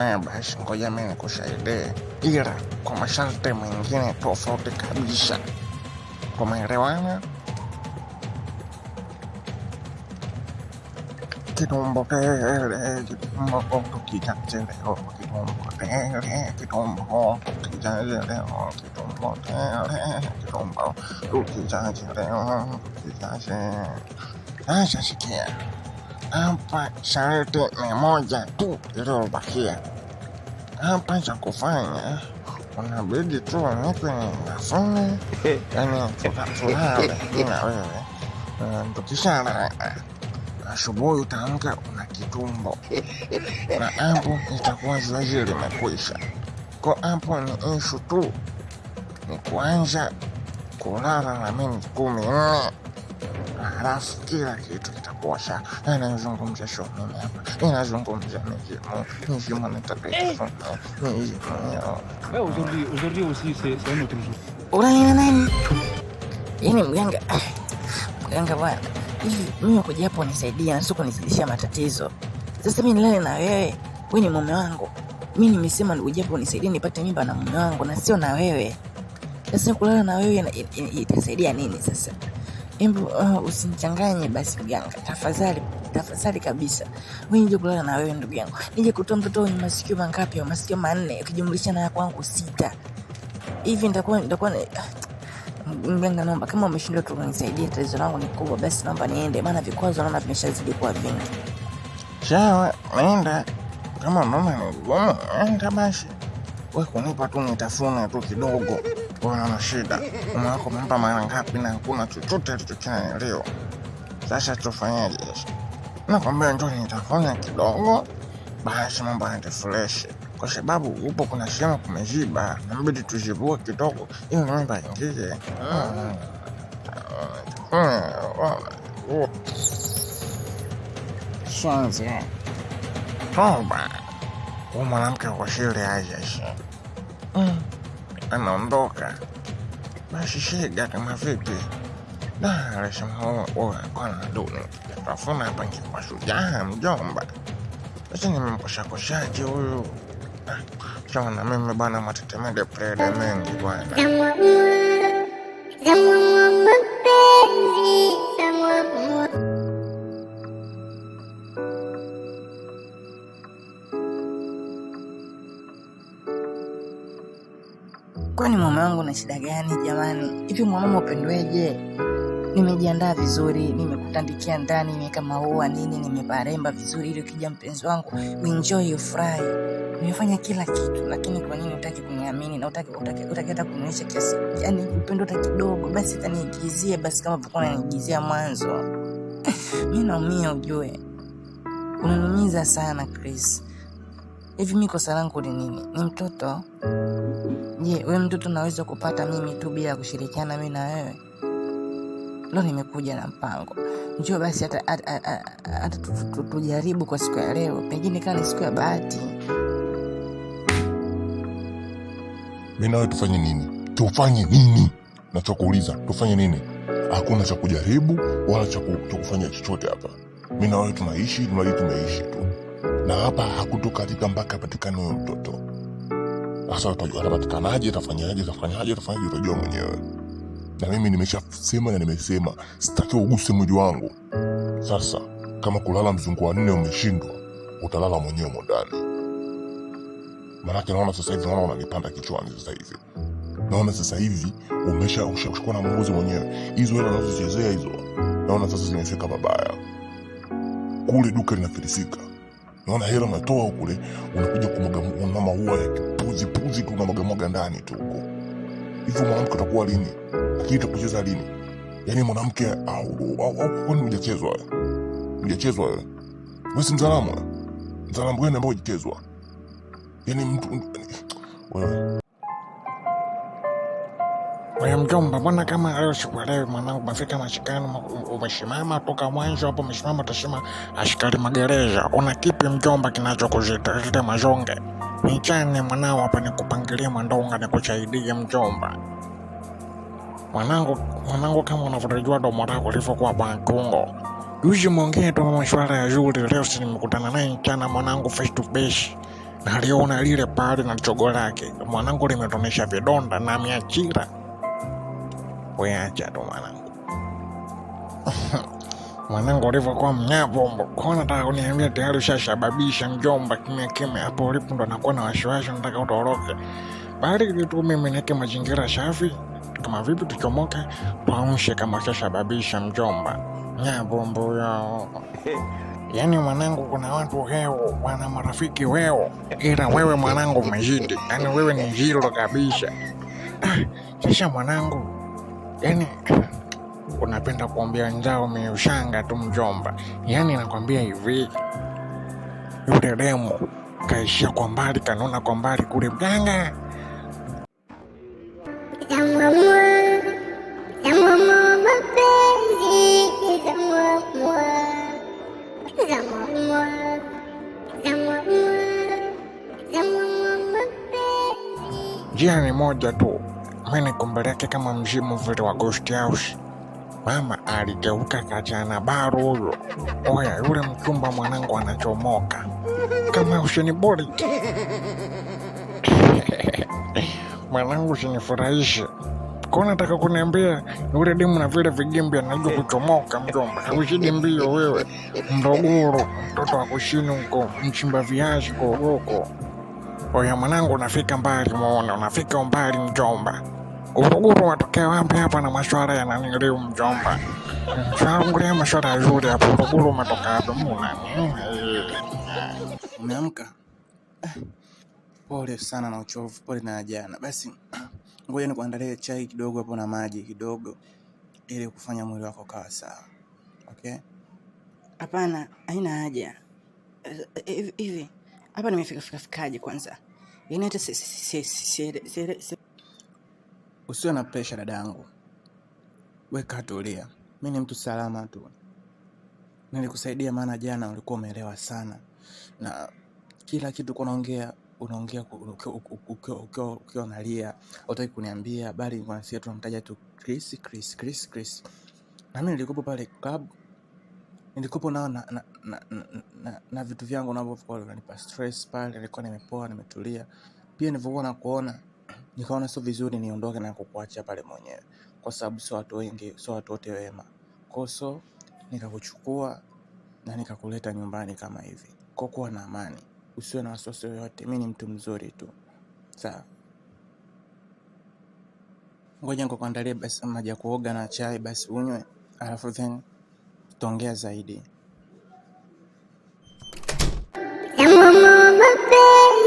Basi ngoja mimi nikusaidie, ila kwa masharti mengine tofauti kabisa. Tumeelewana? Kitumbo tele, kitumbo tukijachelewa, kitumbo tele, kitumbo tukijachelewa, kitumbo tele, kitumbo tukijachelewa, tukijachelewa. Sasa sikia, hapa sharti ni moja tu iliyobakia. Hapa cha kufanya unabidi tu unipe nafuni, yani tulale na wewe. Tukishalala asubuhi utaamka una kitumbo, na hapo itakuwa zoezi limekwisha. Kwa hapo ni ishu tu, ni kuanza kulala na minti 14, halafu kila kitu kitakuwa sawa. Inazungumza sio mimi hapa, inazungumza mizimu nitapita mizimu. Aujourd'hui aussi c'est un autre jour. Unaona nani? Yaani mganga bwana. Hivi mimi kuja hapo nisaidia na sio kunizidishia matatizo. Sasa mimi nilale na wewe, wewe ni mume wangu. Mimi nimesema nikuja hapo nisaidia nipate mimba na mume wangu na sio na wewe. Sasa kulala na wewe itasaidia nini sasa? Hebu usinichanganye basi mganga. Tafadhali kabisa. Wewe nje kulala na wewe ndugu yangu. Nije kutoa mtoto wenye masikio mangapi? Masikio 4 ukijumlisha na yako wangu 6. Hivi nitakuwa mganga, naomba kama umeshindwa tu kunisaidia, tatizo langu ni kubwa, basi naomba niende, maana vikwazo naona vimeshazidi kuwa vingi. Sawa, nenda. Kama unaona ni ngumu, nenda basi. Wewe kunipa tu nitafuna tu kidogo. Una shida. Mume wako umempa mara ngapi na hakuna chochote alichokifanya leo? Sasa tufanyaje sasa? Nakwambia njoo nitafuna kidogo, basi mambo yanaenda fresh. Kwa sababu upo kuna sehemu kumeziba, inabidi tuzibue kidogo ili mimba ingie. Shanze toba, huyu mwanamke kwa shule aje anaondoka. Basi shega kama vipi? Alisema kwa na duni tafuna hapa kwa shujaa mjomba. Sasa nimemkoshakoshaje huyu? Sawa na mimi bana, matetemeke prede mengi bwana. Kwani mume wangu na shida gani jamani? Hivi mwanaume upendweje? Nimejiandaa vizuri, nimekutandikia ndani, nimeweka maua nini, nimeparemba vizuri ili ukija mpenzi wangu enjoy ufurahi. Nimefanya kila kitu, lakini kwa nini hutaki kuniamini na hutaki hata kunionyesha kiasi? Yaani upendo hata kidogo, basi utaniigizie basi kama ulikuwa unaniigizia mwanzo. Mimi naumia ujue. Unaniumiza sana Chris. Hivi mimi kosa langu ni nini? Ni mtoto? Je, wewe mtoto naweza kupata mimi tu bila kushirikiana mimi na wewe? Leo nimekuja na mpango. Njoo basi hata tujaribu kwa siku ya leo. Pengine kama ni siku ya bahati. Mimi nawe tufanye nini? Tufanye nini? Nachokuuliza, tufanye nini? Hakuna cha kujaribu wala cha kufanya chochote hapa. Mimi na wewe tumeishi tu. Na hapa hakutokatika mpaka patikane huyo mtoto. Sasa atapatikanaje, atafanyaje utajua mwenyewe. Na mimi nimeshasema na nimesema sitaki uguse mwili wangu. Sasa kama kulala mzungu wa 4 umeshindwa, utalala mwenyewe ndani. Maana naona sasa hivi unanipanda kichwani sasa hivi. Naona sasa hivi umeshachukua na muuzi mwenyewe. Hizo hela unazozichezea hizo, naona sasa zimefika babaya. Kule duka linafilisika. Naona hela unatoa kule, unakuja kumwaga na maua ya kipuzi tu, unamwaga ndani tu huko. Hivi mwanamke atakuwa lini? Kitu kucheza lini? Yaani mwanamke au kwani hujachezwa wewe? Hujachezwa wewe? Wewe si mzalamu gani ambao hujachezwa? Yaani mtu wewe. Wewe mjomba, mbona kama leo sikuelewi mwanangu, umefika mashikani umesimama toka mwanzo hapo, umesimama utasema askari magereza. Una kipi mjomba kinachokuzita mazonge? Nichane mwanao hapa nikupangilie mandonga nikusaidie mjomba. Mwanangu kama unavyojua domo lako lilivyokuwa bankungo. Juzi mwongee tu masuala ya Zuri, leo si nimekutana naye mchana mwanangu face to face. Naliona lile pale na chogo lake mwanangu limetonesha vidonda na miachira. We acha tu mwanangu. Mwanangu ulivyokuwa mnyavombo, kwa nataka kuniambia tayari ushasababisha mjomba kimya hapo ulipo ndo nakuwa na wasiwasi nataka utoroke. Bali tu mimi niweke mazingira safi, kama vipi tuchomoke, tuamshe kama ushasababisha mjomba. Nyavombo yao. Yaani mwanangu kuna watu heo, wana marafiki weo, ila wewe mwanangu umezidi, yaani wewe ni zero kabisa. Sasa mwanangu, yaani unapenda kuambia njao umeushanga tu mjomba. Yaani nakwambia hivi, yule demo kaishia kwa mbali, kanona kwa mbali kule mganga. Njia ni moja tu, mimi nikumbeleke kama mzimu vile wa Ghost House. Mama aligeuka kachana baro huyo. Oya, yule mchumba mwanangu anachomoka kama usinibori. Mwanangu usinifurahishe. Kwa nataka kuniambia yule demu na vile vigimbi anajua kuchomoka mjomba. Haushidi mbio wewe. Mdogoro, mtoto wa kushini huko, mchimba viazi huko. Oya mwanangu unafika mbali muone, unafika mbali mjomba. Uruguru watokea wapi hapa na maswara ya nani leo mjomba? Changulia maswara ya zuri hapo, uruguru umetoka hapa muna. Umeamka? Pole sana na uchovu, pole na jana. Basi ngoja nikuandalie chai kidogo hapo na maji kidogo ili kufanya mwili wako kawa sawa. Okay? Hapana, haina haja. Hivi hapa nimefikaje kwanza? Yaani hata usiwe na pressure dadangu. Weka tulia. Mimi ni mtu salama tu. Nilikusaidia maana jana ulikuwa umeelewa sana. Na kila kitu unaongea ukiwa unalia, hutaki kuniambia bali nilikuwa tunamtaja tu Chris. Na mimi nilikuwa pale club. Nilikuwa na vitu vyangu navyokuwa vinanipa stress pale, nilikuwa nimepoa, nimetulia. Pia nilivyokuwa nakuona, nikaona sio vizuri niondoke na kukuacha pale mwenyewe, kwa sababu sio watu wengi, sio watu wote wema. Koso nikakuchukua na nikakuleta nyumbani kama hivi. Kwa kuwa na amani, usiwe na wasiwasi yoyote, mimi ni mtu mzuri tu. Sawa. Ngoja nikuandalie basi maji ya kuoga na chai basi unywe, alafu then tutaongea zaidi. Mapenzi